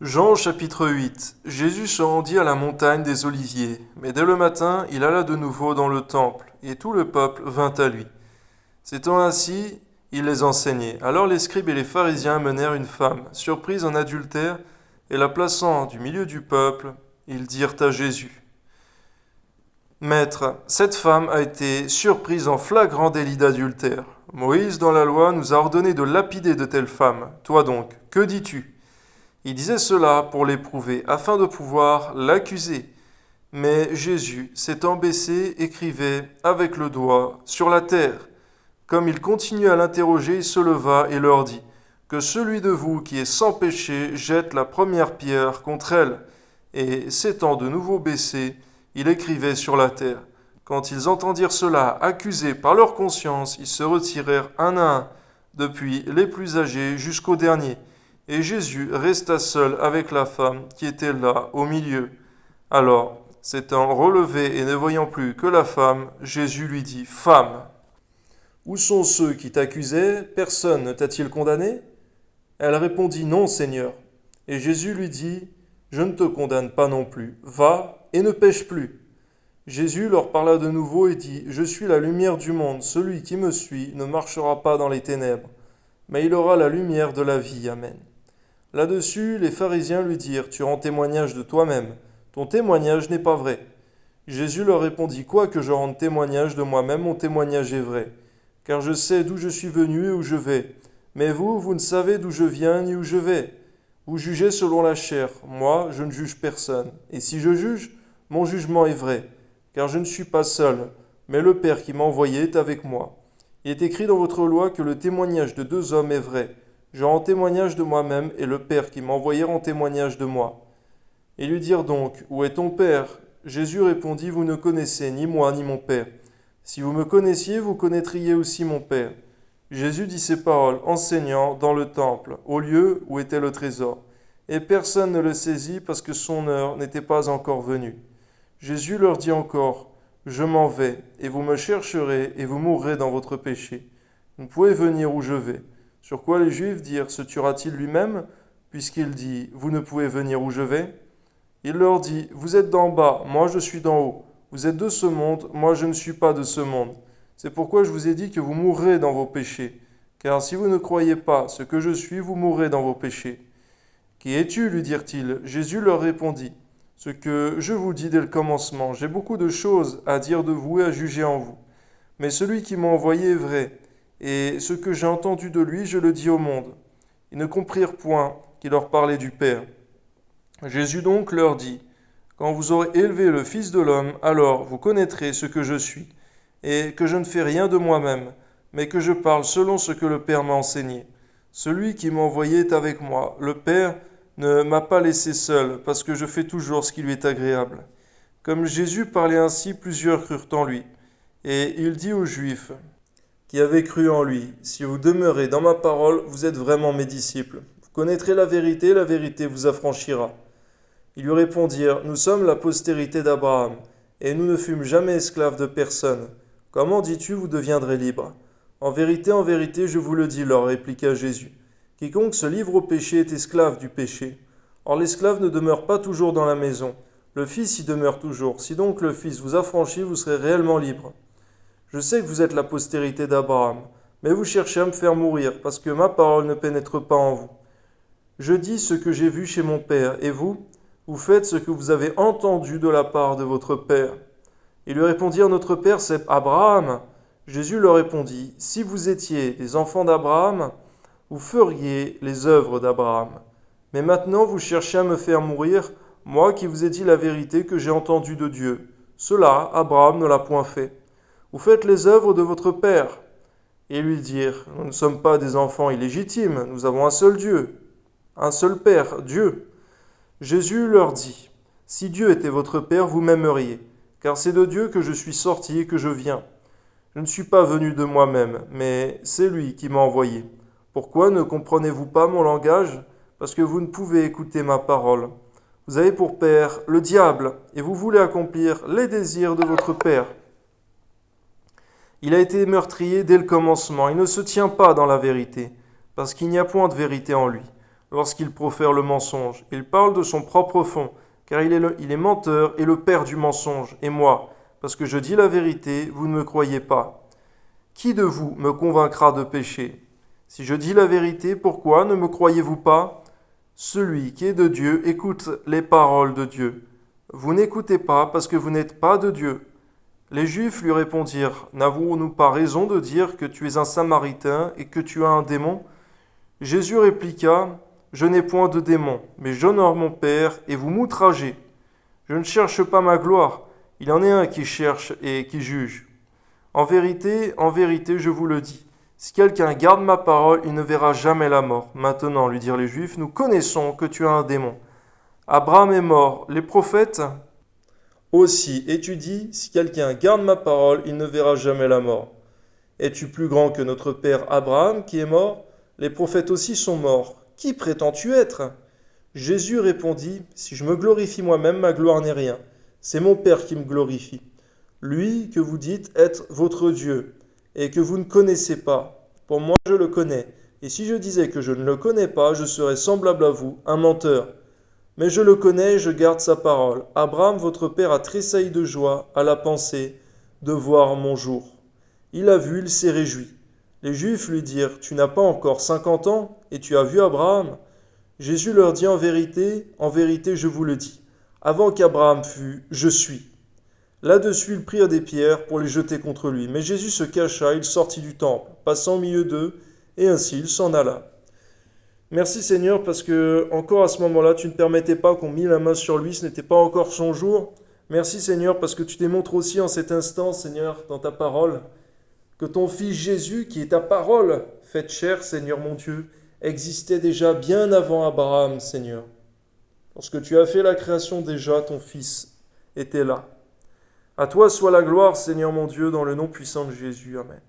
Jean chapitre 8. Jésus se rendit à la montagne des Oliviers, mais dès le matin il alla de nouveau dans le temple, et tout le peuple vint à lui. S'étant assis, il les enseignait. Alors les scribes et les pharisiens menèrent une femme, surprise en adultère, et la plaçant du milieu du peuple, ils dirent à Jésus: Maître, cette femme a été surprise en flagrant délit d'adultère. Moïse, dans la loi, nous a ordonné de lapider de telles femmes. Toi donc, que dis-tu? Il disait cela pour l'éprouver, afin de pouvoir l'accuser. Mais Jésus, s'étant baissé, écrivait avec le doigt sur la terre. Comme il continuait à l'interroger, il se leva et leur dit: Que celui de vous qui est sans péché jette la première pierre contre elle. Et s'étant de nouveau baissé, il écrivait sur la terre. Quand ils entendirent cela, accusés par leur conscience, ils se retirèrent un à un, depuis les plus âgés jusqu'au dernier. Et Jésus resta seul avec la femme qui était là au milieu. Alors, s'étant relevé et ne voyant plus que la femme, Jésus lui dit: Femme, où sont ceux qui t'accusaient? Personne ne t'a-t-il condamné? Elle répondit: Non, Seigneur. Et Jésus lui dit: Je ne te condamne pas non plus. Va et ne pêche plus. Jésus leur parla de nouveau et dit: Je suis la lumière du monde. Celui qui me suit ne marchera pas dans les ténèbres, mais il aura la lumière de la vie. Amen. Là-dessus, les pharisiens lui dirent: Tu rends témoignage de toi-même. Ton témoignage n'est pas vrai. Jésus leur répondit: Quoique je rende témoignage de moi-même, mon témoignage est vrai, car je sais d'où je suis venu et où je vais. Mais vous, vous ne savez d'où je viens ni où je vais. Vous jugez selon la chair. Moi, je ne juge personne. Et si je juge, mon jugement est vrai, car je ne suis pas seul, mais le Père qui m'a envoyé est avec moi. Il est écrit dans votre loi que le témoignage de deux hommes est vrai. Je rends témoignage de moi-même, et le Père qui m'a envoyé rend témoignage de moi. Ils lui dirent donc: Où est ton Père? Jésus répondit: Vous ne connaissez ni moi ni mon Père. Si vous me connaissiez, vous connaîtriez aussi mon Père. Jésus dit ces paroles, enseignant dans le temple, au lieu où était le trésor. Et personne ne le saisit parce que son heure n'était pas encore venue. Jésus leur dit encore: Je m'en vais, et vous me chercherez, et vous mourrez dans votre péché. Vous pouvez venir où je vais. Sur quoi les Juifs dirent: Se tuera-t-il lui-même, puisqu'il dit: Vous ne pouvez venir où je vais? Il leur dit: Vous êtes d'en bas, moi je suis d'en haut. Vous êtes de ce monde, moi je ne suis pas de ce monde. C'est pourquoi je vous ai dit que vous mourrez dans vos péchés. Car si vous ne croyez pas ce que je suis, vous mourrez dans vos péchés. Qui es-tu? Lui dirent-ils. Jésus leur répondit: Ce que je vous dis dès le commencement, j'ai beaucoup de choses à dire de vous et à juger en vous. Mais celui qui m'a envoyé est vrai, et ce que j'ai entendu de lui, je le dis au monde. Ils ne comprirent point qu'il leur parlait du Père. Jésus donc leur dit: Quand vous aurez élevé le Fils de l'homme, alors vous connaîtrez ce que je suis, et que je ne fais rien de moi-même, mais que je parle selon ce que le Père m'a enseigné. Celui qui m'a envoyé est avec moi. Le Père ne m'a pas laissé seul, parce que je fais toujours ce qui lui est agréable. Comme Jésus parlait ainsi, plusieurs crurent en lui. Et il dit aux Juifs qui avaient cru en lui: Si vous demeurez dans ma parole, vous êtes vraiment mes disciples. Vous connaîtrez la vérité vous affranchira. Ils lui répondirent: Nous sommes la postérité d'Abraham, et nous ne fûmes jamais esclaves de personne. Comment dis-tu, vous deviendrez libres? En vérité, je vous le dis, leur répliqua Jésus. Quiconque se livre au péché est esclave du péché. Or l'esclave ne demeure pas toujours dans la maison, le Fils y demeure toujours. Si donc le Fils vous affranchit, vous serez réellement libres. Je sais que vous êtes la postérité d'Abraham, mais vous cherchez à me faire mourir, parce que ma parole ne pénètre pas en vous. Je dis ce que j'ai vu chez mon Père, et vous, vous faites ce que vous avez entendu de la part de votre Père. Ils lui répondirent: Notre Père, c'est Abraham. Jésus leur répondit: Si vous étiez des enfants d'Abraham, vous feriez les œuvres d'Abraham. Mais maintenant vous cherchez à me faire mourir, moi qui vous ai dit la vérité que j'ai entendue de Dieu. Cela, Abraham ne l'a point fait. Vous faites les œuvres de votre Père. Et ils lui dirent: Nous ne sommes pas des enfants illégitimes, nous avons un seul Dieu, un seul Père, Dieu. Jésus leur dit: Si Dieu était votre Père, vous m'aimeriez, car c'est de Dieu que je suis sorti et que je viens. Je ne suis pas venu de moi-même, mais c'est lui qui m'a envoyé. Pourquoi ne comprenez-vous pas mon langage? Parce que vous ne pouvez écouter ma parole. Vous avez pour père le diable, et vous voulez accomplir les désirs de votre père. Il a été meurtrier dès le commencement, il ne se tient pas dans la vérité, parce qu'il n'y a point de vérité en lui. lorsqu'il profère le mensonge. Il parle de son propre fond, car il est menteur et le père du mensonge. Et moi, parce que je dis la vérité, vous ne me croyez pas. Qui de vous me convaincra de péché? Si je dis la vérité, pourquoi ne me croyez-vous pas? Celui qui est de Dieu écoute les paroles de Dieu. Vous n'écoutez pas parce que vous n'êtes pas de Dieu. Les Juifs lui répondirent, n'avons-nous pas raison de dire que tu es un Samaritain et que tu as un démon? Jésus répliqua, je n'ai point de démon, mais j'honore mon Père et vous m'outragez. Je ne cherche pas ma gloire, il y en est un qui cherche et qui juge. En vérité, je vous le dis, si quelqu'un garde ma parole, il ne verra jamais la mort. Maintenant, lui dirent les Juifs, nous connaissons que tu as un démon. Abraham est mort, les prophètes aussi. Et tu dis, si quelqu'un garde ma parole, il ne verra jamais la mort. Es-tu plus grand que notre père Abraham qui est mort? Les prophètes aussi sont morts. Qui prétends-tu être? Jésus répondit, si je me glorifie moi-même, ma gloire n'est rien. C'est mon Père qui me glorifie. Lui que vous dites être votre Dieu, et que vous ne connaissez pas. Pour moi, je le connais. Et si je disais que je ne le connais pas, je serais semblable à vous, un menteur. Mais je le connais et je garde sa parole. Abraham, votre père, a tressailli de joie à la pensée de voir mon jour. Il a vu, il s'est réjoui. Les Juifs lui dirent, tu n'as pas encore 50 ans, et tu as vu Abraham? Jésus leur dit, en vérité, je vous le dis. Avant qu'Abraham fût, je suis. Là-dessus, ils prirent des pierres pour les jeter contre lui. Mais Jésus se cacha, il sortit du temple, passant au milieu d'eux, et ainsi il s'en alla. Merci Seigneur, parce que encore à ce moment-là, tu ne permettais pas qu'on mît la main sur lui, ce n'était pas encore son jour. Merci Seigneur, parce que tu démontres aussi en cet instant, Seigneur, dans ta parole, que ton Fils Jésus, qui est ta parole, faite chair, Seigneur mon Dieu, existait déjà bien avant Abraham, Seigneur. Lorsque tu as fait la création déjà, ton Fils était là. À toi soit la gloire, Seigneur mon Dieu, dans le nom puissant de Jésus. Amen.